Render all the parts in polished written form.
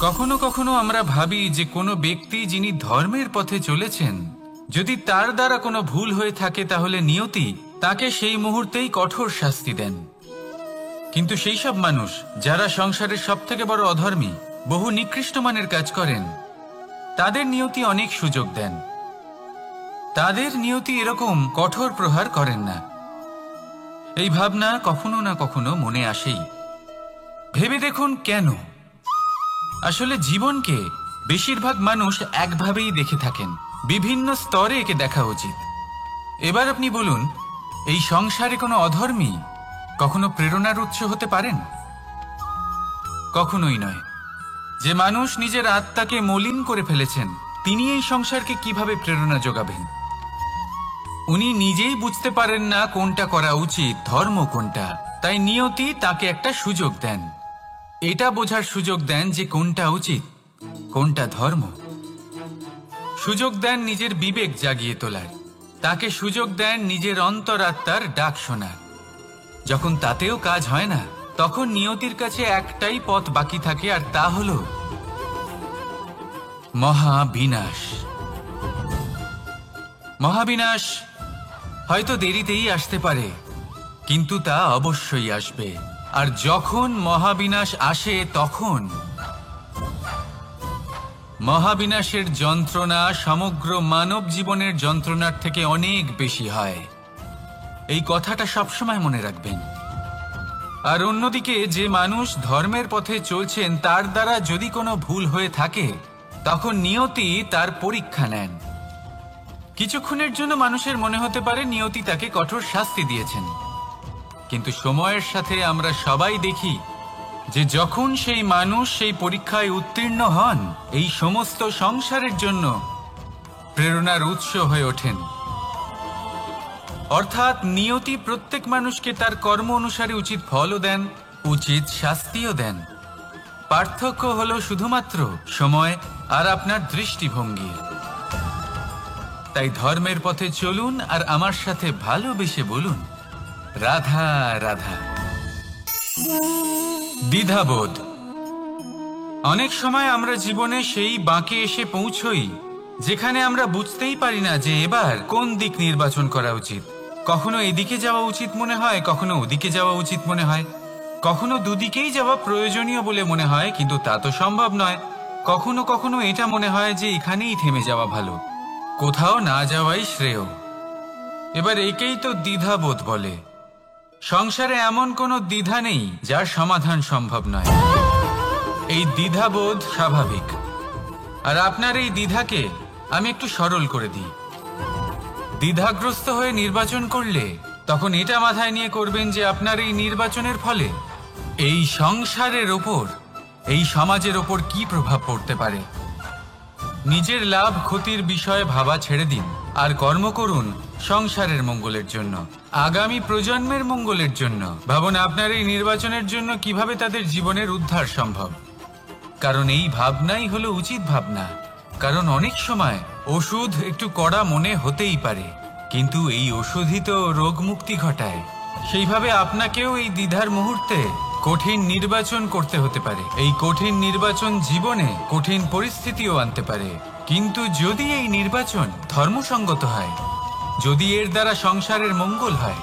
কখনো কখনো আমরা ভাবি যে কোনো ব্যক্তি যিনি ধর্মের পথে চলেছেন, যদি তার দ্বারা কোনো ভুল হয়ে থাকে তাহলে নিয়তি তাকে সেই মুহূর্তেই কঠোর শাস্তি দেন। কিন্তু সেই সব মানুষ যারা সংসারের সবথেকে বড় অধর্মী, বহু নিকৃষ্ট মানের কাজ করেন, তাদের নিয়তি অনেক সুযোগ দেন। তাদের নিয়তি এরকম কঠোর প্রহার করেন না। এই ভাবনা কখনো না কখনো মনে আসেই। ভেবে দেখুন কেন? আসলে জীবনকে বেশিরভাগ মানুষ একভাবেই দেখে থাকেন, বিভিন্ন স্তরে একে দেখা উচিত। এবার আপনি বলুন, এই সংসারে কোনো অধর্মী কখনো প্রেরণার উৎস হতে পারেন? কখনোই নয়। যে মানুষ নিজের আত্মাকে মলিন করে ফেলেছেন, তিনি এই সংসারকে কিভাবে প্রেরণা যোগাবেন? উনি নিজেই বুঝতে পারেন না কোনটা করা উচিত, ধর্ম কোনটা। তাই নিয়তি তাকে একটা সুযোগ দেন, এটা বোঝার সুযোগ দেন যে কোনটা উচিত, কোনটা ধর্ম। সুযোগ দেন নিজের বিবেক জাগিয়ে তোলার, তাকে সুযোগ দেন নিজের অন্তরাত্মার ডাক শোনার। যখন তাতেও কাজ হয় না, তখন নিয়তির কাছে একটাই পথ বাকি থাকে, আর তা হল মহাবিনাশ। মহাবিনাশ হয়তো দেরিতেই আসতে পারে, কিন্তু তা অবশ্যই আসবে। আর যখন মহাবিনাশ আসে, তখন মহাবিনাশের যন্ত্রণা সমগ্র মানব জীবনের যন্ত্রণার থেকে অনেক বেশি হয়। এই কথাটা সবসময় মনে রাখবেন। আর অন্যদিকে যে মানুষ ধর্মের পথে চলছেন, তার দ্বারা যদি কোনো ভুল হয়ে থাকে, তখন নিয়তি তার পরীক্ষা নেন। কিছুক্ষণের জন্য মানুষের মনে হতে পারে নিয়তি তাকে কঠোর শাস্তি দিয়েছেন, কিন্তু সময়ের সাথে আমরা সবাই দেখি যে যখন সেই মানুষ সেই পরীক্ষায় উত্তীর্ণ হন, এই সমস্ত সংসারের জন্য প্রেরণার উৎস হয়ে ওঠেন। অর্থাৎ নিয়তি প্রত্যেক মানুষকে তার কর্ম অনুসারে উচিত ফলও দেন, উচিত শাস্তিও দেন। পার্থক্য হলো শুধুমাত্র সময় আর আপনার দৃষ্টিভঙ্গি। তাই ধর্মের পথে চলুন আর আমার সাথে ভালোবেসে বলুন, রাধা রাধা। দ্বিধাবোধ। অনেক সময় আমরা জীবনে সেই বাঁকে এসে পৌঁছই যেখানে আমরা বুঝতেই পারি না যে এবার কোন দিক নির্বাচন করা উচিত। কখনো এদিকে যাওয়া উচিত মনে হয়, কখনো ওদিকে যাওয়া উচিত মনে হয়, কখনো দুদিকেই যাওয়া প্রয়োজনীয় বলে মনে হয়, কিন্তু তা তো সম্ভব নয়। কখনো কখনো এটা মনে হয় যে এখানেই থেমে যাওয়া ভালো, কোথাও না যাওয়াই শ্রেয়। এবার একেই তো দ্বিধাবোধ বলে। সংসারে এমন কোনো দ্বিধা নেই যার সমাধান সম্ভব নয়। এই দ্বিধাবোধ স্বাভাবিক। আর আপনার এই দ্বিধাকে আমি একটু সরল করে দিই। দ্বিধাগ্রস্ত হয়ে নির্বাচন করলে তখন এটা মাথায় নিয়ে করবেন যে আপনার এই নির্বাচনের ফলে এই সংসারের ওপর, এই সমাজের ওপর কি প্রভাব পড়তে পারে। নিজের লাভ ক্ষতির বিষয়ে ভাবা ছেড়ে দিন আর কর্ম করুন সংসারের মঙ্গলের জন্য, আগামী প্রজন্মের মঙ্গলের জন্য। ভাবুন আপনার এই নির্বাচনের জন্য কিভাবে তাদের জীবনের উদ্ধার সম্ভব। কারণ এই ভাবনাই হলো উচিত ভাবনা। কারণ অনেক সময় ওষুধ একটু কড়া মনে হতেই পারে, কিন্তু এই ওষুধই তো রোগ মুক্তি ঘটায়। সেইভাবে আপনাকেও এই দ্বিধার মুহূর্তে কঠিন নির্বাচন করতে হতে পারে। এই কঠিন নির্বাচন জীবনে কঠিন পরিস্থিতিও আনতে পারে, কিন্তু যদি এই নির্বাচন ধর্মসঙ্গত হয়, যদি এর দ্বারা সংসারের মঙ্গল হয়,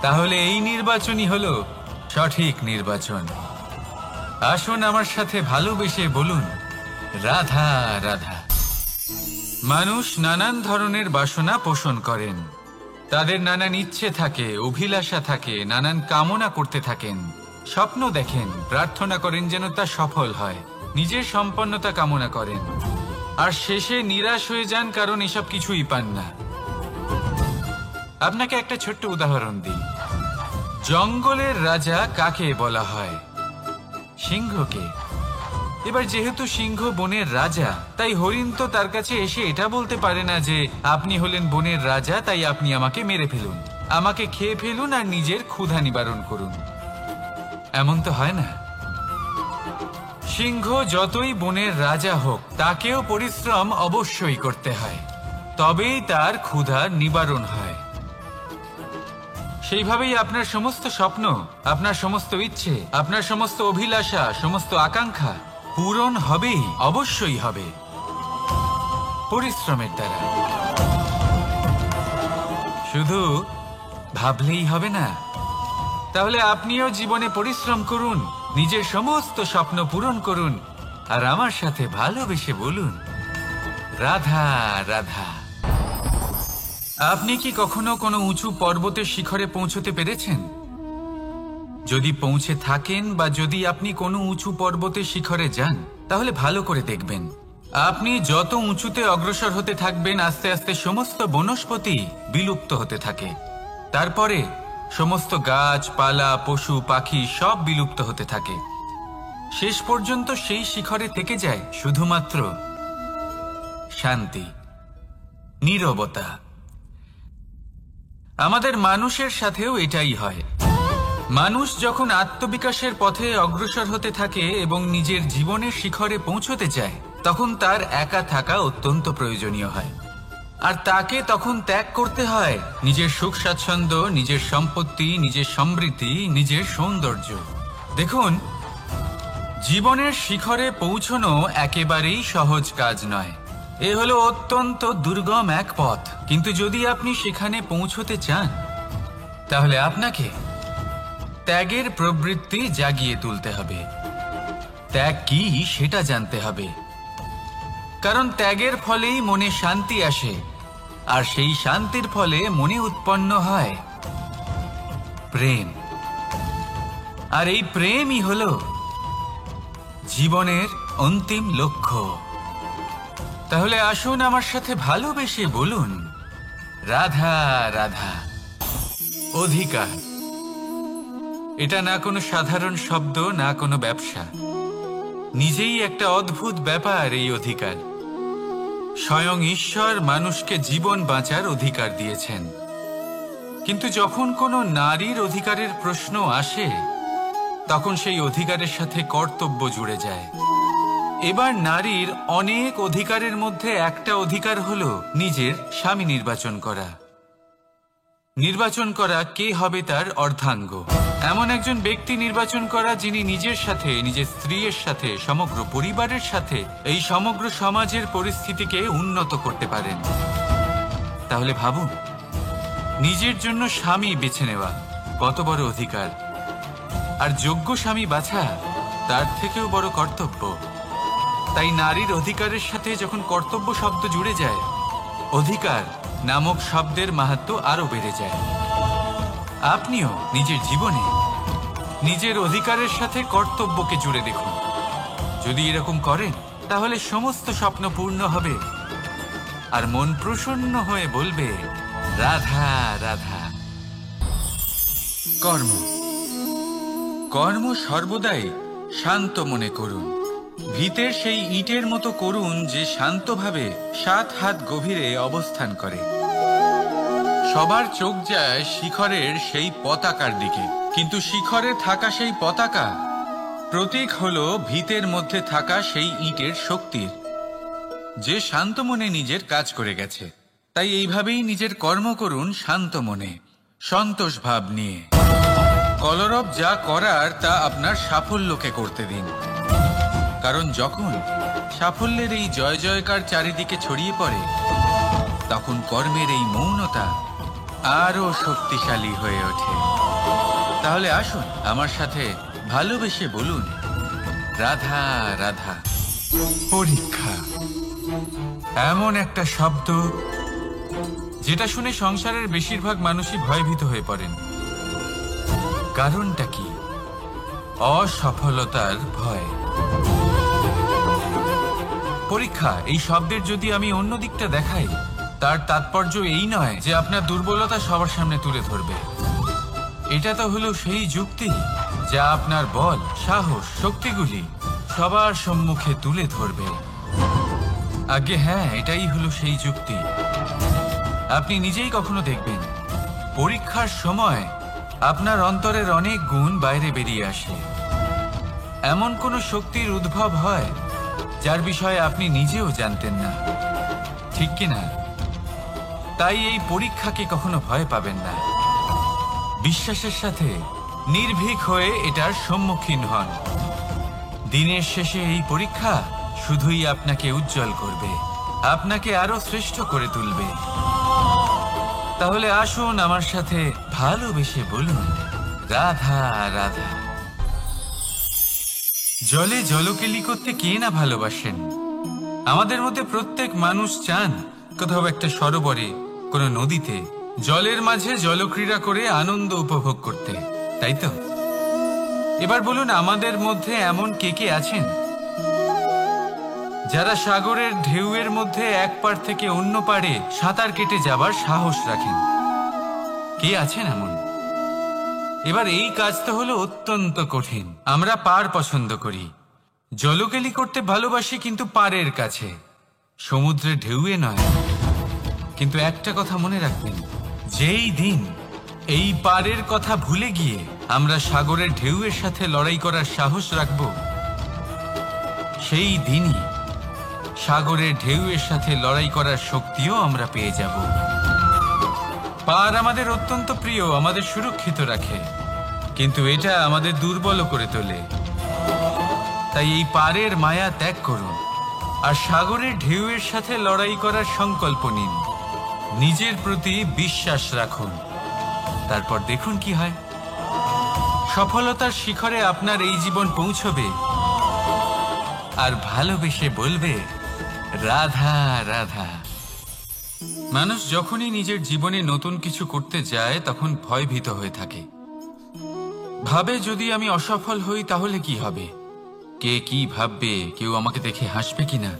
তাহলে এই নির্বাচনই হলো সঠিক নির্বাচন। আসুন আমার সাথে ভালোবেসে বলুন, রাধা রাধা। মানুষ নানান ধরনের বাসনা পোষণ করেন, তাদের নানান ইচ্ছে থাকে, অভিলাষা থাকে, নানান কামনা করতে থাকেন, স্বপ্ন দেখেন, প্রার্থনা করেন যেন তা সফল হয়, নিজের সম্পন্নতা কামনা করেন, আর শেষে নিরাশ হয়ে যান কারণ এসব কিছুই পান না। আপনাকে একটা ছোট্ট উদাহরণ দিই। জঙ্গলের রাজা কাকে বলা হয়? সিংহকে। এবার যেহেতু সিংহ বনের রাজা, তাই হরিণ তো তার কাছে এসে এটা বলতে পারে না যে আপনি হলেন বনের রাজা, তাই আপনি আমাকে মেরে ফেলুন, আমাকে খেয়ে ফেলুন আর নিজের ক্ষুধা নিবারণ করুন। এমন তো হয় না। সিংহ যতই বনের রাজা হোক, তাকেও পরিশ্রম অবশ্যই করতে হয়, তবেই তার ক্ষুধা নিবারণ হয়। সেইভাবেই আপনার সমস্ত স্বপ্ন, আপনার সমস্ত ইচ্ছে, আপনার সমস্ত অভিলাষা, সমস্ত আকাঙ্ক্ষা পূরণ হবেই, অবশ্যই হবে, পরিশ্রমের দ্বারা। শুধু ভাবলেই হবে না। তাহলে আপনিও জীবনে পরিশ্রম করুন, নিজের সমস্ত স্বপ্ন পূরণ করুন, আর আমার সাথে ভালোবেসে বলুন, রাধা রাধা। আপনি কি কখনো কোনো উঁচু পর্বতের শিখরে পৌঁছতে পেরেছেন? যদি পৌঁছে থাকেন বা যদি আপনি কোনো উঁচু পর্বতের শিখরে যান, তাহলে ভালো করে দেখবেন, আপনি যত উঁচুতে অগ্রসর হতে থাকবেন, আস্তে আস্তে সমস্ত বনস্পতি বিলুপ্ত হতে থাকে। তারপরে সমস্ত গাছপালা, পশু পাখি সব বিলুপ্ত হতে থাকে। শেষ পর্যন্ত সেই শিখরে থেকে যায় শুধুমাত্র শান্তি, নীরবতা। আমাদের মানুষের সাথেও এটাই হয়। মানুষ যখন আত্মবিকাশের পথে অগ্রসর হতে থাকে এবং নিজের জীবনের শিখরে পৌঁছতে চায়, তখন তার একা থাকা অত্যন্ত প্রয়োজনীয় হয়। আর তাকে তখন ত্যাগ করতে হয় নিজের সুখ স্বাচ্ছন্দ্য, নিজের সম্পত্তি, নিজের সমৃদ্ধি, নিজের সৌন্দর্য। দেখুন, জীবনের শিখরে পৌঁছনো একেবারেই সহজ কাজ নয়। এ হলো অত্যন্ত দুর্গম এক পথ। কিন্তু যদি আপনি সেখানে পৌঁছতে চান, তাহলে আপনাকে ত্যাগের প্রবৃত্তি জাগিয়ে তুলতে হবে। ত্যাগ কি সেটা জানতে হবে, কারণ ত্যাগের ফলেই মনে শান্তি আসে, আর সেই শান্তির ফলে মনে উৎপন্ন হয় প্রেম। আর এই প্রেমই হলো জীবনের অন্তিম লক্ষ্য। তাহলে আসুন আমার সাথে ভালোবেসে বলুন, রাধা রাধা। অধিকার, এটা না কোনো সাধারণ শব্দ, না কোনো ব্যবসা, নিজেই একটা অদ্ভুত ব্যাপার এই অধিকার। স্বয়ং ঈশ্বর মানুষকে জীবন বাঁচার অধিকার দিয়েছেন। কিন্তু যখন কোনো নারীর অধিকারের প্রশ্ন আসে, তখন সেই অধিকারের সাথে কর্তব্য জুড়ে যায়। এবার নারীর অনেক অধিকারের মধ্যে একটা অধিকার হলো নিজের স্বামী নির্বাচন করা। নির্বাচন করা কে হবে তার অর্ধাঙ্গ, এমন একজন ব্যক্তি নির্বাচন করা যিনি নিজের সাথে, নিজের স্ত্রীর সাথে, সমগ্র পরিবারের সাথে এই সমগ্র সমাজের পরিস্থিতিকে উন্নত করতে পারেন। তাহলে ভাবুন, নিজের জন্য স্বামী বেছে নেওয়া কত বড় অধিকার, আর যোগ্য স্বামী বাছা তার থেকেও বড় কর্তব্য। তাই নারীর অধিকারের সাথে যখন কর্তব্য শব্দ জুড়ে যায়, অধিকার নামক শব্দের মাহাত্ম্য আরো বেড়ে যায়। আপনিও নিজের জীবনে নিজের অধিকারের সাথে কর্তব্যকে জুড়ে দেখুন। যদি এরকম করেন, তাহলে সমস্ত স্বপ্ন পূর্ণ হবে, আর মন প্রসন্ন হয়ে বলবে, রাধা রাধা। কর্ম, কর্ম সর্বদাই শান্ত মনে করুন। ভিতের সেই ইটের মতো করুন যে শান্তভাবে 7 হাত গভীরে অবস্থান করে। সবার চোখ যায় শিখরের সেই পতাকার দিকে, কিন্তু শিখরে থাকা সেই পতাকা প্রতীক হলো ভিতের মধ্যে থাকা সেই ইটের শক্তির, যে শান্ত মনে নিজের কাজ করে গেছে। তাই এইভাবেই নিজের কর্ম করুন শান্ত মনে, সন্তোষ ভাব নিয়ে। কলরব যা করার তা আপনার সাফল্যকে করতে দিন, কারণ যখন সাফল্যের এই জয় জয়কার চারিদিকে ছড়িয়ে পড়ে, তখন কর্মের এই মৌনতা আরো শক্তিশালী হয়ে ওঠে। তাহলে আসুন আমার সাথে ভালোবেসে বলুন, রাধা রাধা। পরীক্ষা এমন একটা শব্দ যেটা শুনে সংসারের বেশিরভাগ মানুষই ভয়ভীত হয়ে পড়েন। কারণটা কি? অসফলতার ভয়। পরীক্ষা এই শব্দের যদি আমি অন্য দিকটা দেখাই, তার তাৎপর্য এই নয় যে আপনার দুর্বলতা সবার সামনে তুলে ধরবে। এটা তো হলো সেই যুক্তি যা আপনার বল, সাহস, শক্তিগুলি সবার সম্মুখে তুলে ধরবে। আগে হ্যাঁ, এটাই হলো সেই যুক্তি। আপনি নিজেই কখনো দেখবেন পরীক্ষার সময় আপনার অন্তরের অনেক গুণ বাইরে বেরিয়ে আসে। এমন কোনো শক্তির উদ্ভব হয় যার বিষয়ে আপনি নিজেও জানতেন না, ঠিক কিনা? তাই এই পরীক্ষাকে কখনো ভয় পাবেন না। বিশ্বাসের সাথে নির্ভীক হয়ে এটার সম্মুখীন হন। দিনের শেষে এই পরীক্ষা শুধুই আপনাকে উজ্জ্বল করবে, আপনাকে আরো শ্রেষ্ঠ করে তুলবে। তাহলে আসুন আমার সাথে ভালোবেসে বলুন, রাধা রাধা। জলে জলকেলি করতে কে না ভালোবাসেন? আমাদের মধ্যে প্রত্যেক মানুষ চান কোথাও একটা সরোবরে, কোনো নদীতে, জলের মাঝে জলক্রীড়া করে আনন্দ উপভোগ করতে, তাই তো? এবার বলুন, আমাদের মধ্যে এমন কে কে আছেন যারা সাগরের ঢেউয়ের মধ্যে এক পাড় থেকে অন্য পাড়ে সাঁতার কেটে যাবার সাহস রাখেন? কে আছেন এমন? এবার এই কাজ তো হলো অত্যন্ত কঠিন। আমরা পার পছন্দ করি, জলকেলি করতে ভালোবাসি, কিন্তু পাড়ের কাছে, সমুদ্রের ঢেউয়ে নয়। কিন্তু একটা কথা মনে রাখবেন, যেই দিন এই পাড়ের কথা ভুলে গিয়ে আমরা সাগরের ঢেউয়ের সাথে লড়াই করার সাহস রাখব, সেই দিনই সাগরের ঢেউয়ের সাথে লড়াই করার শক্তিও আমরা পেয়ে যাব। পার আমাদের অত্যন্ত প্রিয়, আমাদের সুরক্ষিত রাখে, কিন্তু এটা আমাদের দুর্বল করে তোলে। তাই এই পারের মায়া ত্যাগ করুন আর সাগরের ঢেউয়ের সাথে লড়াই করার সংকল্প নিন। নিজের প্রতি বিশ্বাস রাখুন, তারপর দেখুন কি হয়। সফলতার শিখরে আপনার এই জীবন পৌঁছবে আর ভালোবেসে বলবে, রাধা রাধা। মানুষ যখনই নিজের জীবনে নতুন কিছু করতে যায় তখন ভয়ভীত হয়ে থাকে, ভাবে যদি আমি অসফল হই তাহলে কি হবে, কে কি ভাববে, কেউ আমাকে দেখে হাসবে কিনা।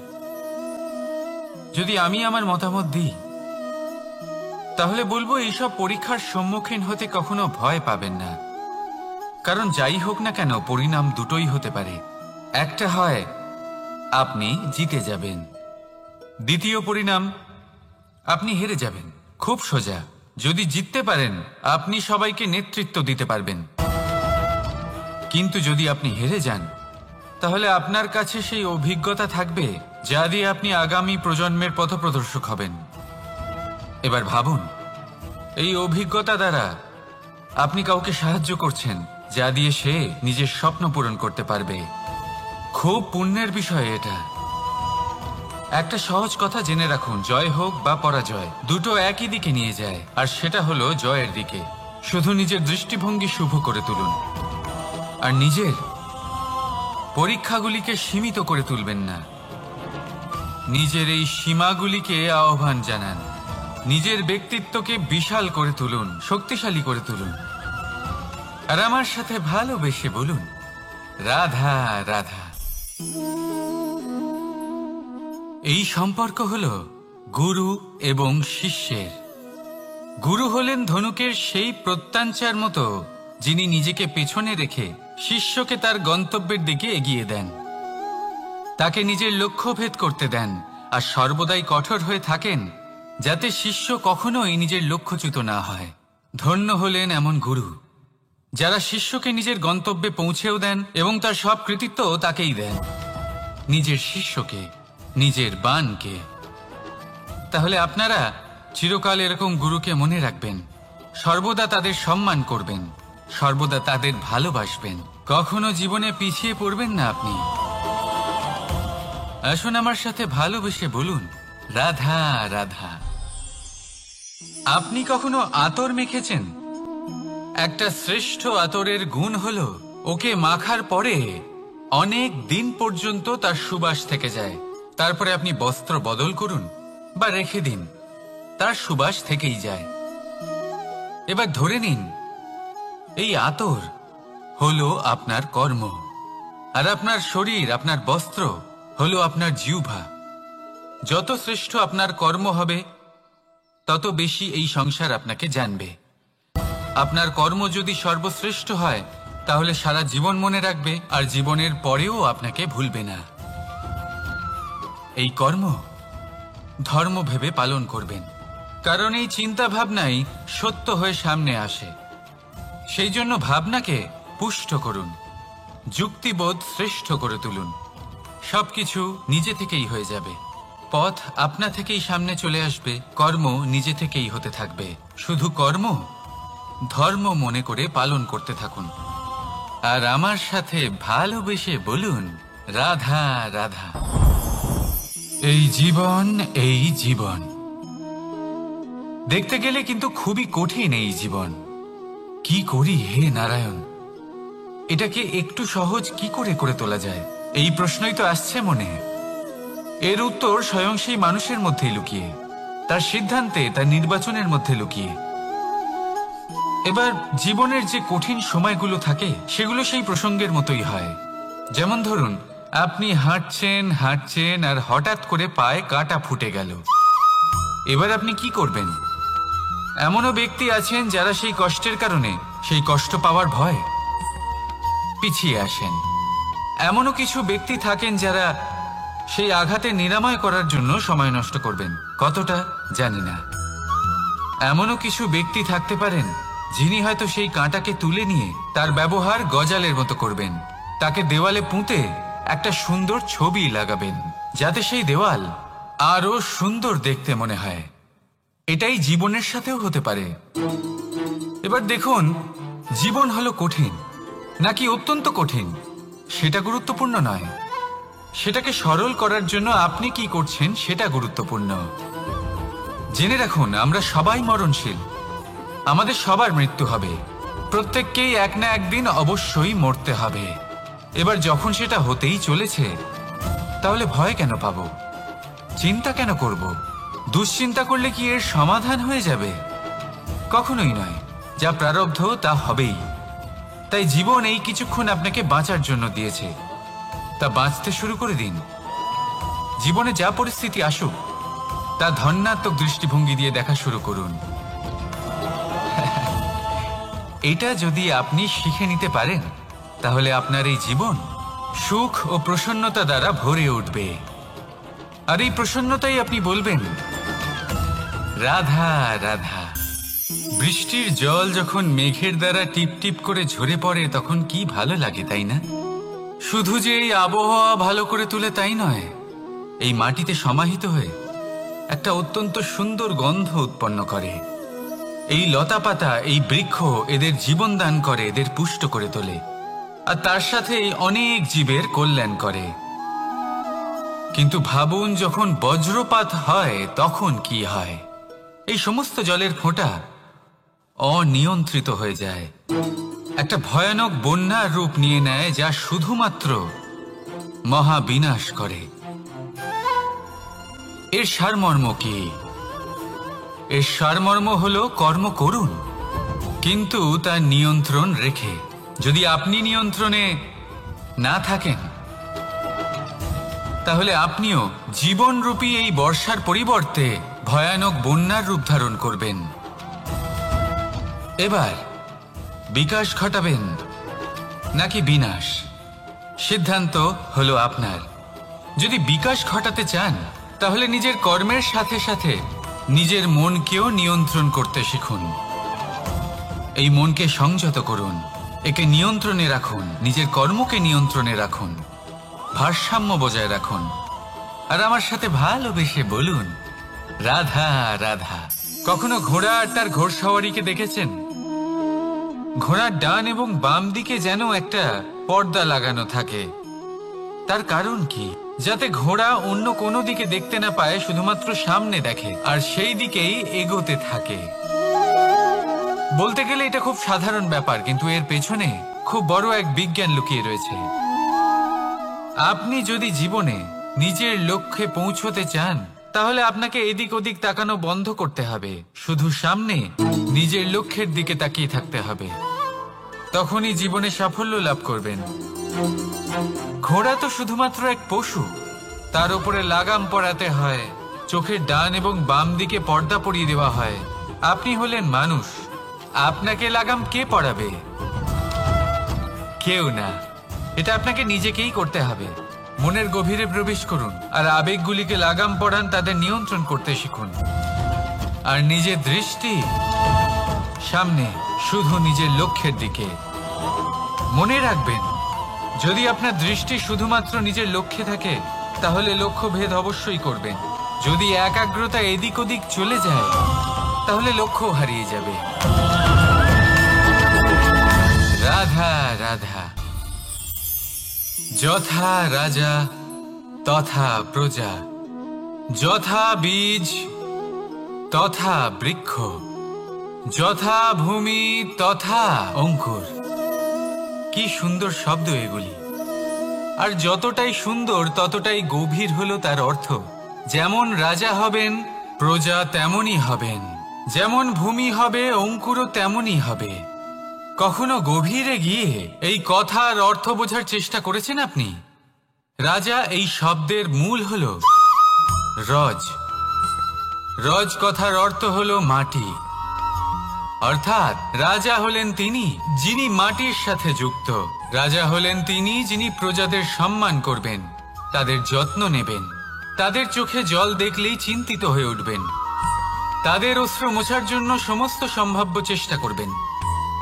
যদি আমি আমার মতামত দিই তাহলে বলবো, এইসব পরীক্ষার সম্মুখীন হতে কখনো ভয় পাবেন না। কারণ যাই হোক না কেন, পরিণাম দুটোই হতে পারে। একটা হয় আপনি জিতে যাবেন, দ্বিতীয় পরিণাম আপনি হেরে যাবেন। খুব সোজা। যদি জিততে পারেন আপনি সবাইকে নেতৃত্ব দিতে পারবেন, কিন্তু যদি আপনি হেরে যান তাহলে আপনার কাছে সেই অভিজ্ঞতা থাকবে যা দিয়ে আপনি আগামী প্রজন্মের পথপ্রদর্শক হবেন। এবার ভাবুন, এই অভিজ্ঞতা দ্বারা আপনি কাউকে সাহায্য করছেন, যা দিয়ে সে নিজের স্বপ্ন পূরণ করতে পারবে। খুব পুণ্যের বিষয় এটা। একটা সহজ কথা জেনে রাখুন, জয় হোক বা পরাজয়, দুটো একই দিকে নিয়ে যায়, আর সেটা হলো জয়ের দিকে। শুধু নিজের দৃষ্টিভঙ্গি শুভ করে তুলুন আর নিজের পরীক্ষাগুলিকে সীমিত করে তুলবেন না। নিজের এই সীমাগুলিকে আহ্বান জানান, নিজের ব্যক্তিত্বকে বিশাল করে তুলুন, শক্তিশালী করে তুলুন। আর আমার সাথে ভালোবেসে বলুন, রাধা রাধা। এই সম্পর্ক হলো গুরু এবং শিষ্যের। গুরু হলেন ধনুকের সেই প্রত্যঞ্চার মতো, যিনি নিজেকে পেছনে রেখে শিষ্যকে তার গন্তব্যের দিকে এগিয়ে দেন, তাকে নিজের লক্ষ্য ভেদ করতে দেন, আর সর্বদাই কঠোর হয়ে থাকেন যাতে শিষ্য কখনোই নিজের লক্ষ্যচ্যুত না হয়। ধন্য হলেন এমন গুরু যারা শিষ্যকে নিজের গন্তব্যে পৌঁছেও দেন এবং তার সব কৃতিত্ব তাকেই দেন, নিজের শিষ্যকে, নিজের বাণকে। তাহলে আপনারা চিরকাল এরকম গুরুকে মনে রাখবেন, সর্বদা তাদের সম্মান করবেন, সর্বদা তাদের ভালোবাসবেন, কখনো জীবনে পিছিয়ে পড়বেন না আপনি। আসুন আমার সাথে ভালোবেসে বলুন, রাধা রাধা। আপনি কখনো আতর মেখেছেন? একটা শ্রেষ্ঠ আতরের গুণ হলো ওকে মাখার পরে অনেক দিন পর্যন্ত তার সুবাস থেকে যায়। তারপরে আপনি বস্ত্র বদল করুন বা রেখে দিন, তার সুবাস থেকেই যায়। এবার ধরে নিন এই আতর হলো আপনার কর্ম, আর আপনার শরীর, আপনার বস্ত্র হলো আপনার জিহ্বা। যত শ্রেষ্ঠ আপনার কর্ম হবে তত বেশি এই সংসার আপনাকে জানবে। আপনার কর্ম যদি সর্বশ্রেষ্ঠ হয় তাহলে সারা জীবন মনে রাখবে, আর জীবনের পরেও আপনাকে ভুলবে না। এই কর্ম ধর্ম ভেবে পালন করবেন, কারণ এই চিন্তা ভাবনাই সত্য হয়ে সামনে আসে। সেই জন্য ভাবনাকে পুষ্ট করুন, যুক্তিবোধ শ্রেষ্ঠ করে তুলুন। সবকিছু নিজে থেকেই হয়ে যাবে, পথ আপনা থেকেই সামনে চলে আসবে, কর্ম নিজে থেকেই হতে থাকবে। শুধু কর্ম ধর্ম মনে করে পালন করতে থাকুন। আর আমার সাথে ভালোবেসে বলুন, রাধা রাধা। এই জীবন, এই জীবন দেখতে গেলে কিন্তু খুবই কঠিন। এই জীবন কি করি হে নারায়ণ, এটাকে একটু সহজ কি করে করে তোলা যায়, এই প্রশ্নই তো আসছে মনে। এর উত্তর স্বয়ং সেই মানুষের মধ্যেই লুকিয়ে, তার সিদ্ধান্তে, তার নির্বাচনের মধ্যে লুকিয়ে। এবার জীবনের যে কঠিন সময়গুলো থাকে সেগুলো সেই প্রসঙ্গের মতোই হয়। যেমন ধরুন, আপনি হাঁটছেন হাঁটছেন আর হঠাৎ করে পায়ে কাঁটা ফুটে গেল। এবার আপনি কি করবেন? এমনও ব্যক্তি আছেন যারা সেই কষ্টের কারণে, সেই কষ্ট পাওয়ার ভয় পিছিয়ে আসেন। এমনও কিছু ব্যক্তি থাকেন যারা সেই আঘাতে নিরাময় করার জন্য সময় নষ্ট করবেন, কতটা জানি না। এমনও কিছু ব্যক্তি থাকতে পারেন যিনি হয়তো সেই কাঁটাকে তুলে নিয়ে তার ব্যবহার গজালের মতো করবেন, তাকে দেওয়ালে পুঁতে একটা সুন্দর ছবি লাগাবেন যাতে সেই দেওয়াল আরো সুন্দর দেখতে মনে হয়। এটাই জীবনের সাথেও হতে পারে। এবার দেখুন, জীবন হলো কঠিন নাকি অত্যন্ত কঠিন সেটা গুরুত্বপূর্ণ নয়, সেটাকে সরল করার জন্য আপনি কি করছেন সেটা গুরুত্বপূর্ণ। জেনে রাখুন, আমরা সবাই মরণশীল, আমাদের সবার মৃত্যু হবে, প্রত্যেককেই এক না একদিন অবশ্যই মরতে হবে। এবার যখন সেটা হতেই চলেছে, তাহলে ভয় কেন পাবো, চিন্তা কেন করব? দুশ্চিন্তা করলে কি এর সমাধান হয়ে যাবে? কখনোই নয়। যা প্রারব্ধ তা হবেই। তাই জীবন এই কিছুক্ষণ আপনাকে বাঁচার জন্য দিয়েছে, তা বাঁচতে শুরু করে দিন। জীবনে যা পরিস্থিতি আসুক তা ধন্যাত্মক দৃষ্টিভঙ্গি দিয়ে দেখা শুরু করুন। এটা যদি আপনি শিখে নিতে পারেন, তাহলে আপনার এই জীবন সুখ ও প্রসন্নতা দ্বারা ভরে উঠবে। আর এই প্রসন্নতাই আপনি বলবেন, রাধা রাধা। বৃষ্টির জল যখন মেঘের দ্বারা টিপ টিপ করে ঝরে পড়ে তখন কি ভালো লাগে, তাই না? শুধু যে এই আবহাওয়া ভালো করে তুলে তাই নয়, এই মাটিতে সমাহিত হয়ে একটা অত্যন্ত সুন্দর গন্ধ উৎপন্ন করে। এই লতা পাতা, এই বৃক্ষ এদের জীবন দান করে, এদের পুষ্ট করে তোলে, আর তার সাথে অনেক জীবের কল্যাণ করে। কিন্তু ভাবুন, যখন বজ্রপাত হয় তখন কি হয়? এই সমস্ত জলের ফোঁটা অনিয়ন্ত্রিত হয়ে যায়, একটা ভয়ানক বন্যার রূপ নিয়ে নেয়, যা শুধুমাত্র মহাবিনাশ করে। এর সারমর্ম কি? এর সারমর্ম হলো কর্ম করুন, কিন্তু তার নিয়ন্ত্রণ রেখে। যদি আপনি নিয়ন্ত্রণে না থাকেন, তাহলে আপনিও জীবনরূপী এই বর্ষার পরিবর্তে ভয়ানক বন্যার রূপ ধারণ করবেন। এবার বিকাশ ঘটাবেন নাকি বিনাশ, সিদ্ধান্ত হলো আপনার। যদি বিকাশ ঘটাতে চান, তাহলে নিজের কর্মের সাথে সাথে নিজের মনকেও নিয়ন্ত্রণ করতে শিখুন। এই মনকে সংযত করুন, একে নিয়ন্ত্রণে রাখুন, নিজের কর্মকে নিয়ন্ত্রণে রাখুন, ভারসাম্য বজায় রাখুন। আর আমার সাথে ভালোবেসে বলুন, রাধা রাধা। কখনো ঘোড়া আর তার ঘোড়সওয়ারিকে দেখেছেন? ঘোড়ার ডান এবং বাম দিকে যেন একটা পর্দা লাগানো থাকে। তার কারণ কি? যাতে ঘোড়া অন্য কোনো দিকে দেখতে না পায়, শুধুমাত্র সামনে দেখে আর সেই দিকেই এগোতে থাকে। বলতে গেলে এটা খুব সাধারণ ব্যাপার, কিন্তু এর পেছনে খুব বড় এক বিজ্ঞান লুকিয়ে রয়েছে। আপনি যদি জীবনে নিজের লক্ষ্যে পৌঁছতে চান, তাহলে আপনাকে এদিক ওদিক তাকানো বন্ধ করতে হবে, শুধু সামনে নিজের লক্ষ্যের দিকে তাকিয়ে থাকতে হবে। তখনই জীবনে সাফল্য লাভ করবেন। ঘোড়া তো শুধুমাত্র এক পশু, তার উপরে লাগাম পরাতে হয়, চোখের ডান এবং বাম দিকে পর্দা পরিয়ে দেওয়া হয়। আপনি হলেন মানুষ, আপনাকে লাগাম কে পরাবে? কেউ না। এটা আপনাকে নিজেকেই করতে হবে। মনের গভীরে প্রবেশ করুন আর আবেগগুলিকে লাগাম পরান, তাদের নিয়ন্ত্রণ করতে শিখুন। আর নিজের দৃষ্টি সামনে, শুধু নিজের লক্ষ্যের দিকে। মনে রাখবেন, যদি আপনার দৃষ্টি শুধুমাত্র নিজের লক্ষ্যে থাকে, তাহলে লক্ষ্য ভেদ অবশ্যই করবেন। যদি একাগ্রতা এদিক ওদিক চলে যায়, তাহলে লক্ষ্য হারিয়ে যাবে। রাধা রাধা। রাধা। যথা রাজা তথা প্রজা, যথা বীজ তথা বৃক্ষ, যথা ভূমি তথা অঙ্কুর। কি সুন্দর শব্দ এগুলি! আর যতটাই সুন্দর ততটাই গভীর হলো তার অর্থ। যেমন রাজা হবেন, প্রজা তেমনই হবেন। যেমন ভূমি হবে, অঙ্কুরও তেমনই হবে। কখনো গভীরে গিয়ে এই কথার অর্থ বোঝার চেষ্টা করেছেন আপনি? রাজা এই শব্দের মূল হল রজ। রজ কথার অর্থ হল মাটি। অর্থাৎ রাজা হলেন তিনি যিনি মাটির সাথে যুক্ত। রাজা হলেন তিনি যিনি প্রজাদের সম্মান করবেন, তাদের যত্ন নেবেন, তাদের চোখে জল দেখলেই চিন্তিত হয়ে উঠবেন, তাদের অশ্রু মোছার জন্য সমস্ত সম্ভাব্য চেষ্টা করবেন,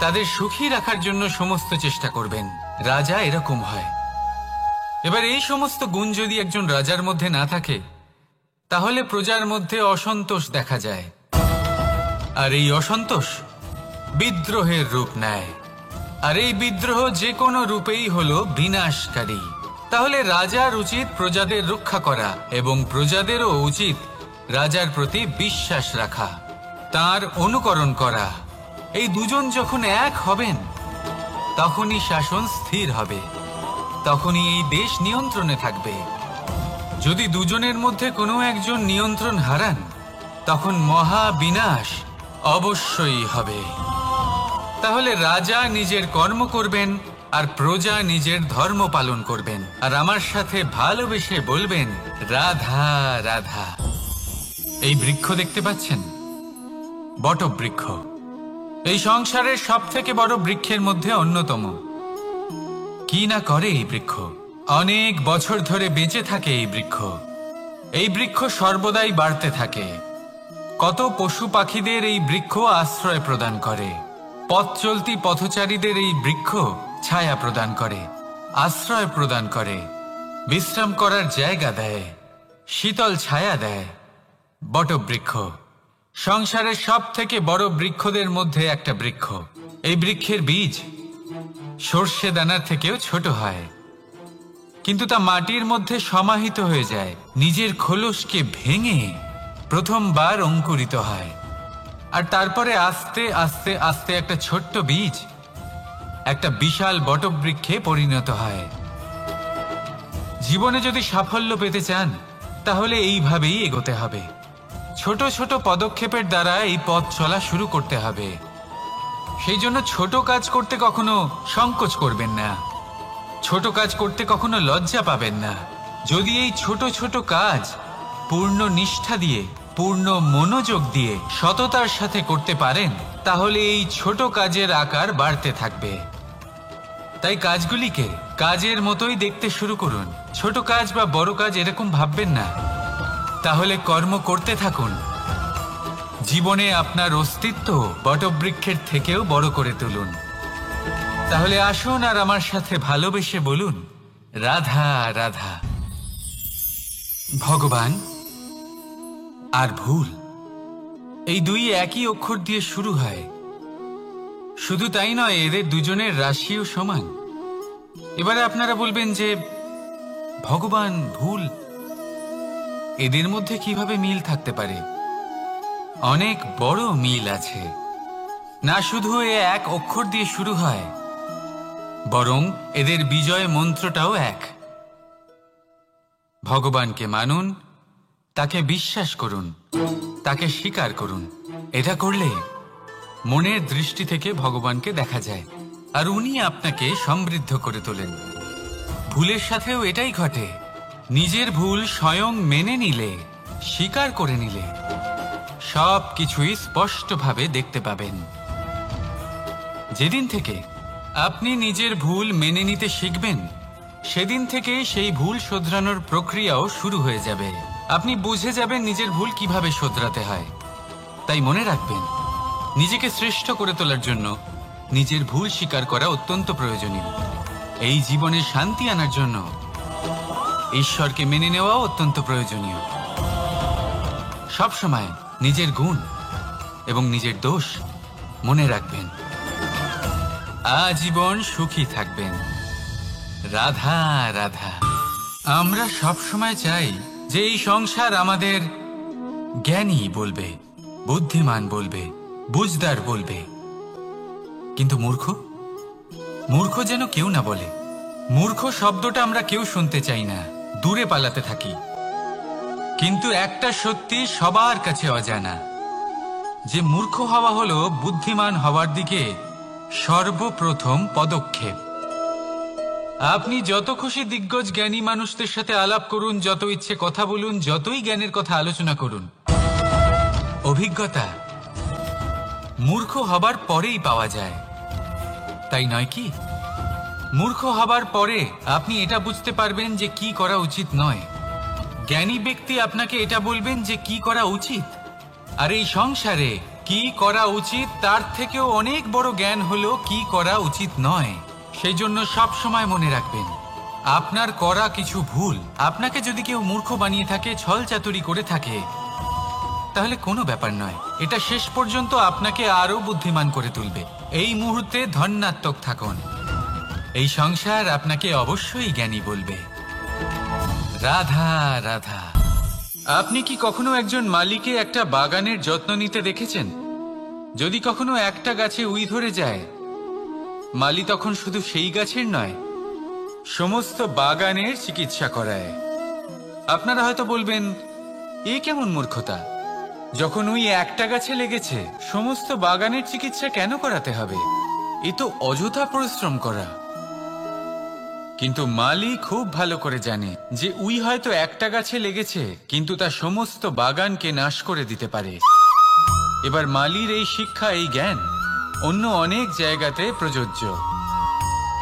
তাদের সুখী রাখার জন্য সমস্ত চেষ্টা করবেন। রাজা এরকম হয়। এবার এই সমস্ত গুণ যদি একজন রাজার মধ্যে না থাকে, তাহলে প্রজার মধ্যে অসন্তোষ দেখা যায়। আর এই অসন্তোষ বিদ্রোহের রূপ নেয়। আর এই বিদ্রোহ যে কোনো রূপেই হলো বিনাশকারী। তাহলে রাজার উচিত প্রজাদের রক্ষা করা, এবং প্রজাদেরও উচিত রাজার প্রতি বিশ্বাস রাখা, তার অনুকরণ করা। এই দুজন যখন এক হবেন, তখনই শাসন স্থির হবে, তখনই এই দেশ নিয়ন্ত্রণে থাকবে। যদি দুজনের মধ্যে কোনো একজন নিয়ন্ত্রণ হারান, তখন মহা বিনাশ অবশ্যই হবে। তাহলে রাজা নিজের কর্ম করবেন আর প্রজা নিজের ধর্ম পালন করবেন, আর আমার সাথে ভালোবেসে বলবেন রাধা রাধা। এই বৃক্ষ দেখতে পাচ্ছেন, বটবৃক্ষ। এই সংসারের সব থেকে বড় বৃক্ষের মধ্যে অন্যতম। কি না করে এই বৃক্ষ! অনেক বছর ধরে বেঁচে থাকে এই বৃক্ষ। এই বৃক্ষ সর্বদাই বাড়তে থাকে। কত পশু পাখিদের এই বৃক্ষ আশ্রয় প্রদান করে। পথ চলতি পথচারীদের এই বৃক্ষ ছায়া প্রদান করে, আশ্রয় প্রদান করে, বিশ্রাম করার জায়গা দেয়, শীতল ছায়া দেয়। বটবৃক্ষ সংসারের সব থেকে বড় বৃক্ষদের মধ্যে একটা বৃক্ষ। এই বৃক্ষের বীজ সর্ষে দানার থেকেও ছোট হয়, কিন্তু তা মাটির মধ্যে সমাহিত হয়ে যায়, নিজের খোলসকে ভেঙে প্রথমবার অঙ্কুরিত হয়। আর তারপরে আস্তে আস্তে আস্তে একটা ছোট্ট বীজ একটা বিশাল বটবৃক্ষে পরিণত হয়। জীবনে যদি সাফল্য পেতে চান, তাহলে এইভাবেই এগোতে হবে। ছোট ছোট পদক্ষেপের দ্বারা এই পথ চলা শুরু করতে হবে। সেই জন্য ছোট কাজ করতে কখনো সংকোচ করবেন না, ছোট কাজ করতে কখনো লজ্জা পাবেন না। যদি এই ছোট ছোট কাজ পূর্ণ নিষ্ঠা দিয়ে, পূর্ণ মনোযোগ দিয়ে, সততার সাথে করতে পারেন, তাহলে এই ছোট কাজের আকার বাড়তে থাকবে। তাই কাজগুলিকে কাজের মতোই দেখতে শুরু করুন। ছোট কাজ বা বড় কাজ এরকম ভাববেন না। তাহলে কর্ম করতে থাকুন। জীবনে আপনার অস্তিত্ব বটবৃক্ষের থেকেও বড় করে তুলুন। তাহলে আসুন আর আমার সাথে ভালোবেসে বলুন রাধা রাধা। ভগবান আর ভুল, এই দুই একই অক্ষর দিয়ে শুরু হয়। শুধু তাই নয়, এদের দুজনের রাশিও সমান। এবারে আপনারা বলবেন যে ভগবান, ভুল, এদের মধ্যে কিভাবে মিল থাকতে পারে? অনেক বড় মিল আছে। না শুধু এ এক অক্ষর দিয়ে শুরু হয়, বরং এদের বিজয় মন্ত্রটাও এক। ভগবানকে মানুন, তাকে বিশ্বাস করুন, তাকে স্বীকার করুন। এটা করলে মনের দৃষ্টি থেকে ভগবানকে দেখা যায়, আর উনি আপনাকে সমৃদ্ধ করে তোলেন। ভুলের সাথেও এটাই ঘটে। নিজের ভুল স্বয়ং মেনে নিলে, স্বীকার করে নিলে, সব কিছুই স্পষ্টভাবে দেখতে পাবেন। যেদিন থেকে আপনি নিজের ভুল মেনে নিতে শিখবেন, সেদিন থেকে সেই ভুল শোধরানোর প্রক্রিয়াও শুরু হয়ে যাবে। আপনি বুঝে যাবেন নিজের ভুল কিভাবে শোধরাতে হয়। তাই মনে রাখবেন, নিজেকে শ্রেষ্ঠ করে তোলার জন্য নিজের ভুল স্বীকার করা অত্যন্ত প্রয়োজনীয়। এই জীবনে শান্তি আনার জন্য ঈশ্বরকে মেনে নেওয়াও অত্যন্ত প্রয়োজনীয়। সবসময় নিজের গুণ এবং নিজের দোষ মনে রাখবেন। আজীবন সুখী থাকবেন। রাধা রাধা। আমরা সব সময় চাই যে এই সংসার আমাদের জ্ঞানী বলবে, বুদ্ধিমান বলবে, বুঝদার বলবে, কিন্তু মূর্খ মূর্খ যেন কেউ না বলে। মূর্খ শব্দটা আমরা কেউ শুনতে চাই না, দূরে পালাতে থাকি। কিন্তু একটা সত্যি সবার কাছে অজানা, যে মূর্খ হওয়া হলো বুদ্ধিমান হওয়ার দিকে সর্বপ্রথম পদক্ষেপ। আপনি যত খুশি দিগ্গজ জ্ঞানী মানুষদের সাথে আলাপ করুন, যত ইচ্ছে কথা বলুন, যতই জ্ঞানের কথা আলোচনা করুন, অভিজ্ঞতা মূর্খ হবার পরেই পাওয়া যায়, তাই নয় কি? মূর্খ হবার পরে আপনি এটা বুঝতে পারবেন যে কি করা উচিত নয়। জ্ঞানী ব্যক্তি আপনাকে এটা বলবেন যে কি করা উচিত। আর এই সংসারে কি করা উচিত তার থেকেও অনেক বড় জ্ঞান হলো কি করা উচিত নয়। সেই জন্য সব সময় মনে রাখবেন, আপনার করা কিছু ভুল, আপনাকে যদি কেউ মূর্খ বানিয়ে থাকে, ছল চাতুরি করে থাকে, তাহলে কোনো ব্যাপার নয়। এটা শেষ পর্যন্ত আপনাকে আরো বুদ্ধিমান করে তুলবে। এই মুহূর্তে ধন্যাত্মক থাকুন, এই সংসার আপনাকে অবশ্যই জ্ঞানী বলবে। রাধা রাধা। আপনি কি কখনো একজন মালিকে একটা বাগানের যত্ন নিতে দেখেছেন? যদি কখনো একটা গাছে উই ধরে যায়, মালি তখন শুধু সেই গাছের নয়, সমস্ত বাগানের চিকিৎসা করায়। আপনারা হয়তো বলবেন, এ কেমন মূর্খতা, যখন উই একটা গাছে লেগেছে সমস্ত বাগানের চিকিৎসা কেন করাতে হবে? এ তো অযথা পরিশ্রম করা। কিন্তু মালি খুব ভালো করে জানে যে উই হয়তো একটা গাছে লেগেছে, কিন্তু তা সমস্ত বাগানকে নাশ করে দিতে পারে। এবার মালির এই শিক্ষা, এই জ্ঞান অন্য অনেক জায়গাতে প্রযোজ্য।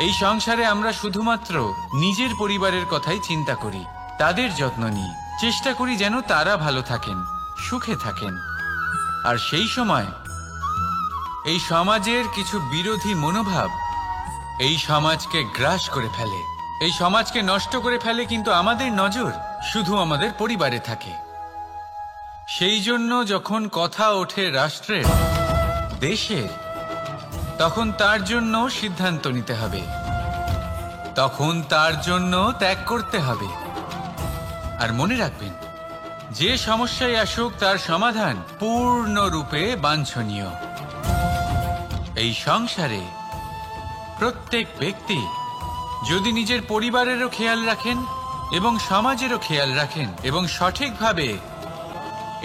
এই সংসারে আমরা শুধুমাত্র নিজের পরিবারের কথাই চিন্তা করি, তাদের যত্ন নিই, চেষ্টা করি যেন তারা ভালো থাকেন, সুখে থাকেন। আর সেই সময় এই সমাজের কিছু বিরোধী মনোভাব এই সমাজকে গ্রাস করে ফেলে, এই সমাজকে নষ্ট করে ফেলে, কিন্তু আমাদের নজর শুধু আমাদের পরিবারে থাকে। সেই জন্য যখন কথা ওঠে রাষ্ট্রের, দেশের, তখন তার জন্য সিদ্ধান্ত নিতে হবে, তখন তার জন্য ত্যাগ করতে হবে। আর মনে রাখবেন, যে সমস্যায় আসুক তার সমাধান পূর্ণরূপে বাঞ্ছনীয়। এই সংসারে প্রত্যেক ব্যক্তি যদি নিজের পরিবারেরও খেয়াল রাখেন এবং সমাজেরও খেয়াল রাখেন এবং সঠিকভাবে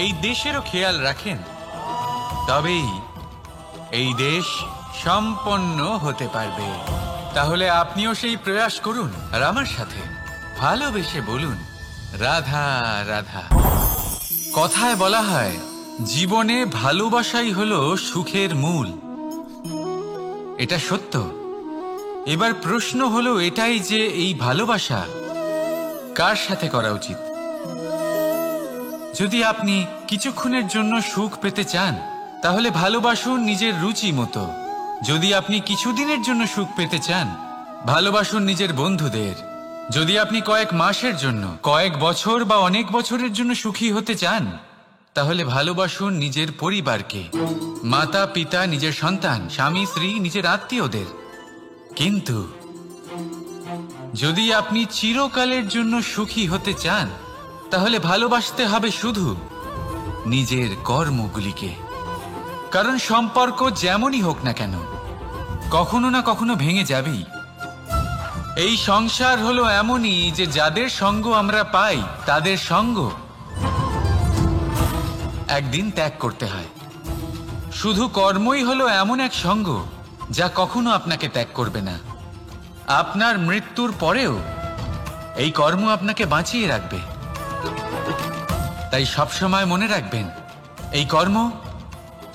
এই দেশেরও খেয়াল রাখেন, তবেই এই দেশ সম্পন্ন হতে পারবে। তাহলে আপনিও সেই প্রয়াস করুন আর আমার সাথে ভালোবেসে বলুন, রাধা রাধা। কথায় বলা হয়, জীবনে ভালোবাসাই হলো সুখের মূল। এটা সত্য। এবার প্রশ্ন হলো এটাই যে এই ভালোবাসা কার সাথে করা উচিত? যদি আপনি কিছুক্ষণের জন্য সুখ পেতে চান, তাহলে ভালোবাসুন নিজের রুচি মতো। যদি আপনি কিছুদিনের জন্য সুখ পেতে চান, ভালোবাসুন নিজের বন্ধুদের। যদি আপনি কয়েক মাসের জন্য, কয়েক বছর বা অনেক বছরের জন্য সুখী হতে চান, তাহলে ভালোবাসুন নিজের পরিবারকে, মাতা পিতা, নিজের সন্তান, স্বামী স্ত্রী, নিজের আত্মীয়দের। কিন্তু যদি আপনি চিরকালের জন্য সুখী হতে চান, তাহলে ভালোবাসতে হবে শুধু নিজের কর্মগুলিকে। কারণ সম্পর্ক যেমনই হোক না কেন, কখনো না কখনো ভেঙে যাবেই। এই সংসার হলো এমনই যে যাদের সঙ্গ আমরা পাই, তাদের সঙ্গ একদিন ত্যাগ করতে হয়। শুধু কর্মই হলো এমন এক সঙ্গ যা কখনো আপনাকে ত্যাগ করবে না। আপনার মৃত্যুর পরেও এই কর্ম আপনাকে বাঁচিয়ে রাখবে। তাই সবসময় মনে রাখবেন, এই কর্ম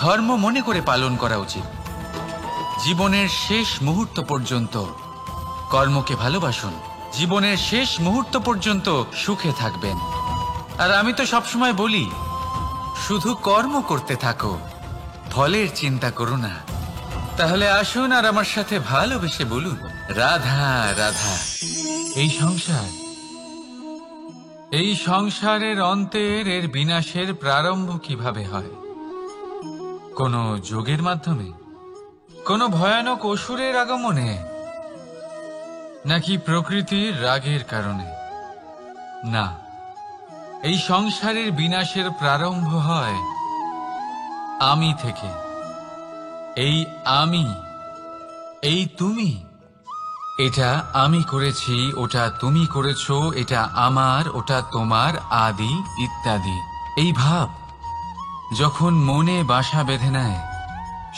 ধর্ম মনে করে পালন করা উচিত। জীবনের শেষ মুহূর্ত পর্যন্ত কর্মকে ভালোবাসুন, জীবনের শেষ মুহূর্ত পর্যন্ত সুখে থাকবেন। আর আমি তো সবসময় বলি, শুধু কর্ম করতে থাকো, ফলের চিন্তা করো না। তাহলে আসুন আর আমার সাথে ভালোবেসে বলুন, রাধা রাধা। এই সংসারের অন্তের, এর বিনাশের প্রারম্ভ কিভাবে হয়? কোনো যোগের মাধ্যমে, কোনো ভয়ানক অসুরের আগমনে, নাকি প্রকৃতির রাগের কারণে? না, এই সংসারের বিনাশের প্রারম্ভ হয় আমি থেকে। এই আমি, এই তুমি, এটা আমি করেছি, ওটা তুমি করেছো, এটা আমার, ওটা তোমার, আদি ইত্যাদি। এই ভাব যখন মনে বাসা বেঁধে নেয়,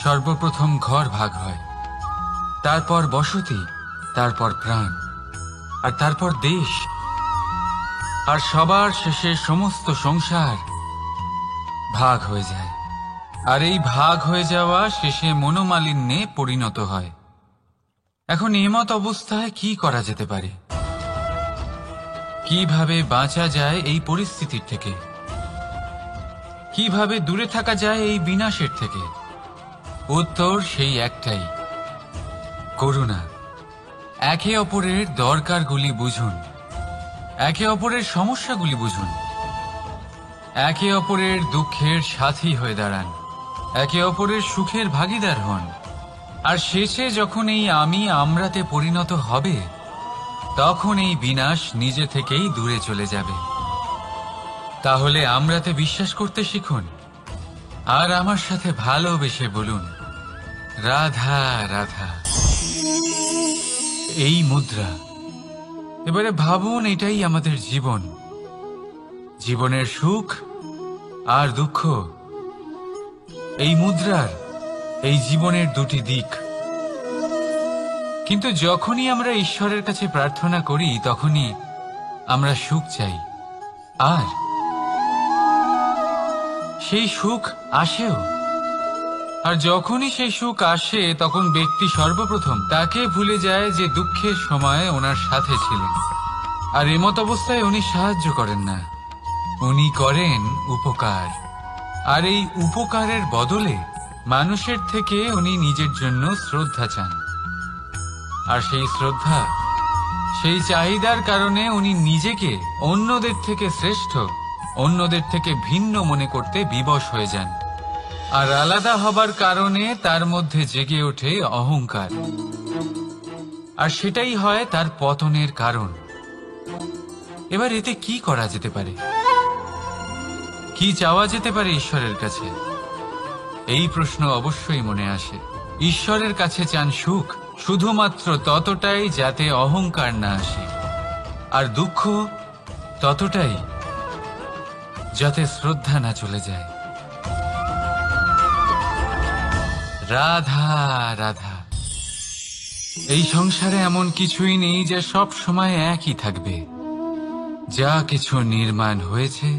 সর্বপ্রথম ঘর ভাগ হয়, তারপর বসতি, তারপর প্রাণ, আর তারপর দেশ, আর সবার শেষে সমস্ত সংসার ভাগ হয়ে যায়। আর এই ভাগ হয়ে যাওয়া শেষে মনোমালিন্যে পরিণত হয়। এখন এমত অবস্থায় কি করা যেতে পারে? কিভাবে বাঁচা যায় এই পরিস্থিতির থেকে? কিভাবে দূরে থাকা যায় এই বিনাশের থেকে? উত্তর সেই একটাই, করুণা। একে অপরের দরকারগুলি বুঝুন, একে অপরের সমস্যাগুলি বুঝুন, একে অপরের দুঃখের সাথী হয়ে দাঁড়ান, একে অপরের সুখের ভাগীদার হন। আর শেষে যখন এই আমি আমরাতে পরিণত হবে, তখন এই বিনাশ নিজে থেকেই দূরে চলে যাবে। তাহলে আমরাতে বিশ্বাস করতে শিখুন, আর আমার সাথে ভালোবেসে বলুন, রাধা রাধা। এই মুদ্রা। এবারে ভাবুন, এটাই আমাদের জীবন, জীবনের সুখ আর দুঃখ। এই মুদ্রার, এই জীবনের দুটি দিক। কিন্তু যখনই আমরা ঈশ্বরের কাছে প্রার্থনা করি, তখনই আমরা সুখ চাই, আর সেই সুখ আসেও। আর যখনই সেই সুখ আসে, তখন ব্যক্তি সর্বপ্রথম তাকে ভুলে যায় যে দুঃখের সময় ওনার সাথে ছিলেন। আর এমত অবস্থায় উনি সাহায্য করেন না, উনি করেন উপকার। আর এই উপকারের বদলে মানুষের থেকে উনি নিজের জন্য শ্রদ্ধা চান। আর সেই শ্রদ্ধা, সেই চাহিদার কারণে উনি নিজেকে অন্যদের থেকে শ্রেষ্ঠ, অন্যদের থেকে ভিন্ন মনে করতে বিবশ হয়ে যান। আর আলাদা হবার কারণে তার মধ্যে জেগে ওঠে অহংকার, আর সেটাই হয় তার পতনের কারণ। এবার এতে কি করা যেতে পারে? কি চাওয়া যেতে পারে ঈশ্বরের কাছে? এই প্রশ্ন অবশ্যই মনে আসে। ঈশ্বরের কাছে চান সুখ, শুধুমাত্র ততটাই যাতে অহংকার না আসে, আর দুঃখ ততটাই যাতে শ্রদ্ধা না চলে যায়। রাধা রাধা। এই সংসারে এমন কিছুই নেই যে সব সময় একই থাকবে। যা কিছু নির্মাণ হয়েছে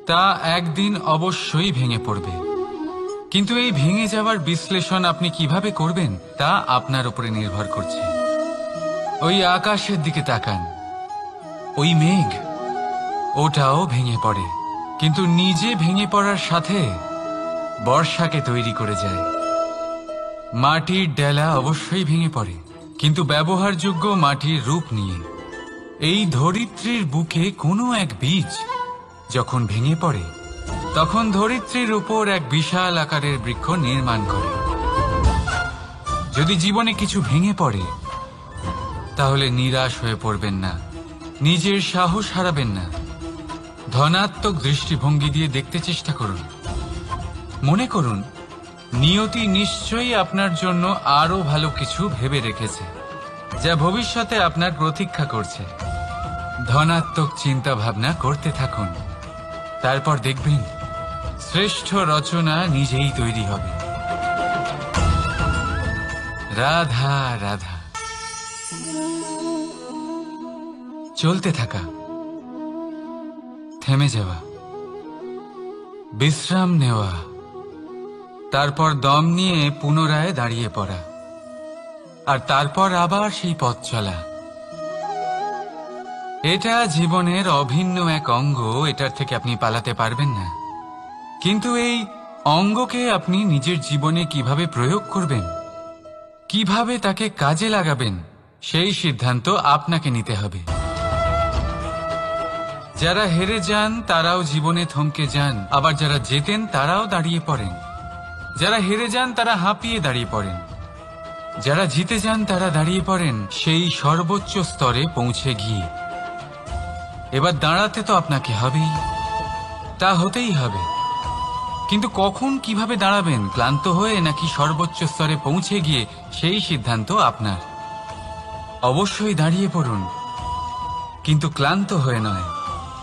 তা একদিন অবশ্যই ভেঙে পড়বে। কিন্তু এই ভেঙে যাওয়ার বিশ্লেষণ আপনি কিভাবে করবেন তা আপনার উপরে নির্ভর করছে। ওই আকাশের দিকে তাকান, ওই মেঘ, ওটাও ভেঙে পড়ে, কিন্তু নিজে ভেঙে পড়ার সাথে বর্ষাকে তৈরি করে যায়। মাটির ডেলা অবশ্যই ভেঙে পড়ে, কিন্তু ব্যবহারযোগ্য মাটির রূপ নিয়ে। এই ধরিত্রীর বুকে কোনো এক বীজ যখন ভেঙে পড়ে, তখন ধরিত্রীর উপর এক বিশাল আকারের বৃক্ষ নির্মাণ করে। যদি জীবনে কিছু ভেঙে পড়ে, তাহলে নিরাশ হয়ে পড়বেন না, নিজের সাহস হারাবেন না। ধনাত্মক দৃষ্টিভঙ্গি দিয়ে দেখতে চেষ্টা করুন। মনে করুন, নিয়তি নিশ্চয়ই আপনার জন্য আরো ভালো কিছু ভেবে রেখেছে, যা ভবিষ্যতে আপনার প্রতীক্ষা করছে। ধনাত্মক চিন্তা ভাবনা করতে থাকুন, তারপর দেখবেন শ্রেষ্ঠ রচনা নিজেই তৈরি হবে। রাধা রাধা। চলতে থাকা, থেমে যাওয়া, বিশ্রাম নেওয়া, তারপর দম নিয়ে পুনরায় দাঁড়িয়ে পড়া, আর তারপর আবার সেই পথ চলা। এটা জীবনের অভিন্ন এক অঙ্গ, এটার থেকে আপনি পালাতে পারবেন না। কিন্তু এই অঙ্গকে আপনি নিজের জীবনে কিভাবে প্রয়োগ করবেন, কিভাবে তাকে কাজে লাগাবেন, সেই সিদ্ধান্ত আপনাকে নিতে হবে। যারা হেরে যান তারাও জীবনে থমকে যান, আবার যারা জেতেন তারাও দাঁড়িয়ে পড়েন। যারা হেরে যান তারা হাঁপিয়ে দাঁড়িয়ে পড়েন, যারা জিতে যান তারা দাঁড়িয়ে পড়েন সেই সর্বোচ্চ স্তরে পৌঁছে গিয়ে। এবার দাঁড়াতে তো আপনাকে হবেই, তা হতেই হবে। কিন্তু কখন কিভাবে দাঁড়াবেন, ক্লান্ত হয়ে নাকি সর্বোচ্চ স্তরে পৌঁছে গিয়ে, সেই সিদ্ধান্ত আপনার। অবশ্যই দাঁড়িয়ে পড়ুন, কিন্তু ক্লান্ত হয়ে নয়,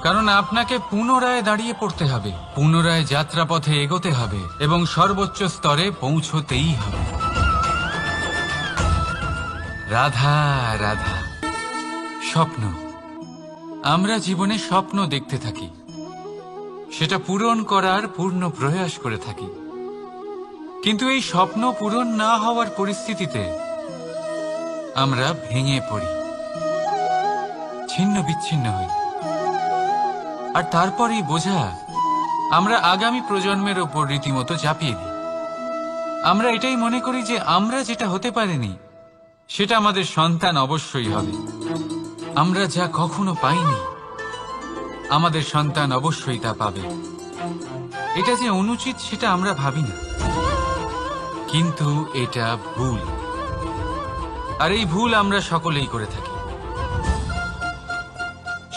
কারণ আপনাকে পুনরায় দাঁড়িয়ে পড়তে হবে, পুনরায় যাত্রাপথে এগোতে হবে এবং সর্বোচ্চ স্তরে পৌঁছতেই হবে। রাধা রাধা। স্বপ্ন, আমরা জীবনে স্বপ্ন দেখতে থাকি, সেটা পূরণ করার পূর্ণ প্রয়াস করে থাকি। কিন্তু এই স্বপ্ন পূরণ না হওয়ার পরিস্থিতিতে আমরা ভেঙে পড়ি, ছিন্ন বিচ্ছিন্ন হই। আর তারপরেই বোঝা আমরা আগামী প্রজন্মের ওপর রীতিমতো চাপিয়ে দিই। আমরা এটাই মনে করি যে আমরা যেটা হতে পারিনি সেটা আমাদের সন্তান অবশ্যই হবে। আমরা যা কখনো পাইনি আমাদের সন্তান অবশ্যই তা পাবে। এটা যে অনুচিত সেটা আমরা ভাবি না, কিন্তু এটা ভুল। আর এই ভুল আমরা সকলেই করে থাকি।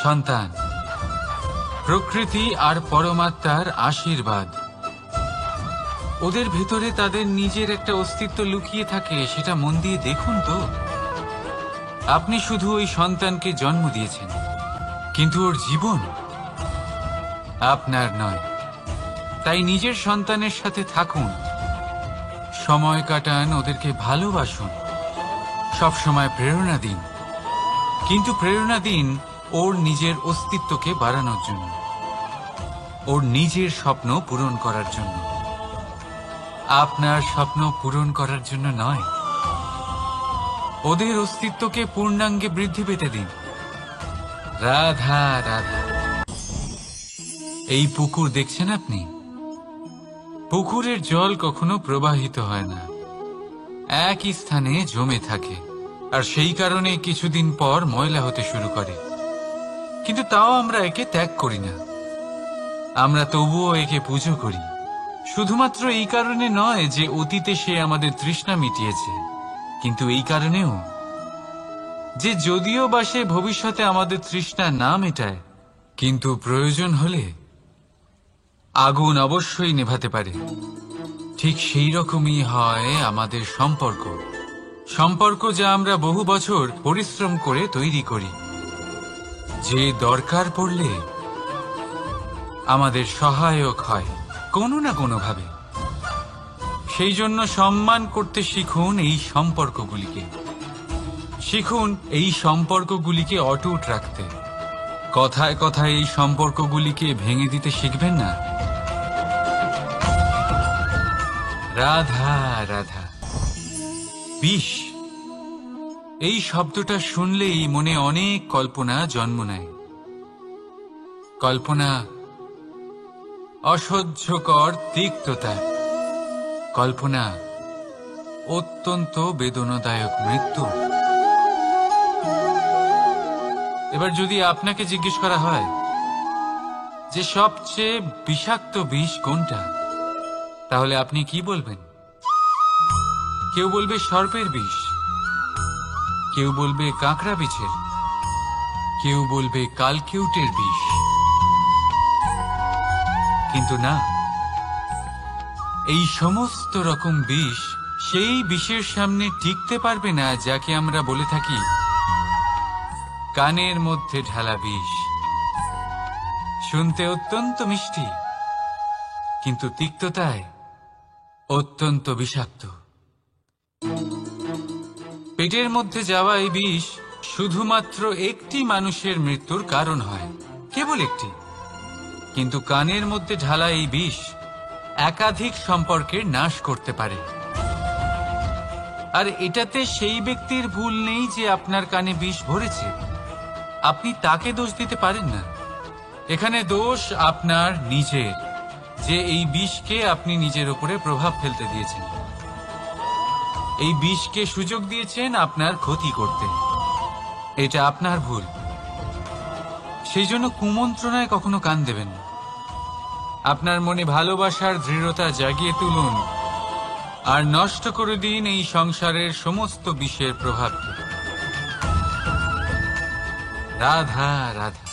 সন্তান প্রকৃতি আর পরমাত্মার আশীর্বাদ। ওদের ভেতরে তাদের নিজের একটা অস্তিত্ব লুকিয়ে থাকে, সেটা মন দিয়ে দেখুন তো। আপনি শুধু ওই সন্তানকে জন্ম দিয়েছেন, কিন্তু ওর জীবন আপনার নয়। তাই নিজের সন্তানের সাথে থাকুন, সময় কাটান, ওদেরকে ভালোবাসুন, সবসময় প্রেরণা দিন। কিন্তু প্রেরণা দিন ওর নিজের অস্তিত্বকে বাড়ানোর জন্য, ওর নিজের স্বপ্ন পূরণ করার জন্য, আপনার স্বপ্ন পূরণ করার জন্য নয়। ওদের অস্তিত্বকে পূর্ণাঙ্গে বৃদ্ধি পেতে দিন। রাধা রাধা। এই পুকুর দেখছেন আপনি? পুকুরের জল কখনো প্রবাহিত হয় না, একই স্থানে জমে থাকে, আর সেই কারণে কিছুদিন পর ময়লা হতে শুরু করে। কিন্তু তাও আমরা একে ত্যাগ করি না, আমরা তবুও একে পুজো করি। শুধুমাত্র এই কারণে নয় যে অতীতে সে আমাদের তৃষ্ণা মিটিয়েছে, কিন্তু এই কারণেও যে যদিও বা সে ভবিষ্যতে আমাদের তৃষ্ণা না মেটায়, কিন্তু প্রয়োজন হলে আগুন অবশ্যই নেভাতে পারে। ঠিক সেই রকমই হয় আমাদের সম্পর্ক, সম্পর্ক যা আমরা বহু বছর পরিশ্রম করে তৈরি করি, যে দরকার পড়লে আমাদের সহায়ক হয় কোনো না কোনোভাবে। সেই জন্য সম্মান করতে শিখুন এই সম্পর্কগুলিকে, শিখুন এই সম্পর্কগুলিকে অটুট রাখতে। কথায় কথায় এই সম্পর্কগুলিকে ভেঙে দিতে শিখবেন না। রাধা রাধা। বিষ, এই শব্দটা শুনলেই মনে অনেক কল্পনা জন্ম নেয়। কল্পনা অসহ্যকর তিক্ততা, কল্পনা অত্যন্ত বেদনাদায়ক মৃত্যু। এবার যদি আপনাকে জিজ্ঞেস করা হয় যে সবচেয়ে বিষাক্ত বিষ কোনটা, তাহলে আপনি কি বলবেন? কেউ বলবে সর্পের বিষ, কেউ বলবে কাঁকড়া বিছের, কেউ বলবে কালকিউটের বিষ। কিন্তু না, এই সমস্ত রকম বিষ সেই বিষের সামনে টিকতে পারবে না যাকে আমরা বলে থাকি কানের মধ্যে ঢালা বিষ। শুনতে অত্যন্ত মিষ্টি, কিন্তু তিক্ততায় অত্যন্ত বিষাক্ত। পেটের মধ্যে যাওয়া এই বিষ শুধুমাত্র একটি মানুষের মৃত্যুর কারণ হয়, কেবল একটি। কিন্তু কানের মধ্যে ঢালা এই বিষ একাধিক সম্পর্কের নাশ করতে পারে। আর এটাতে সেই ব্যক্তির ভুল নেই যে আপনার কানে বিষ ভরেছে, আপনি তাকে দোষ দিতে পারেন না। এখানে দোষ আপনার নিজের, যে এই বিষকে আপনি নিজের উপরে প্রভাব ফেলতে দিয়েছেন, এই বিষকে সুযোগ দিয়েছেন আপনার ক্ষতি করতে। এটা আপনার ভুল। সেই জন্য কুমন্ত্রণায় কখনো কান দেবেন না। আপনার মনে ভালোবাসার দৃঢ়তা জাগিয়ে তুলুন আর নষ্ট করে দিন এই সংসারের সমস্ত বিষের প্রভাবকে। রাধা রাধা।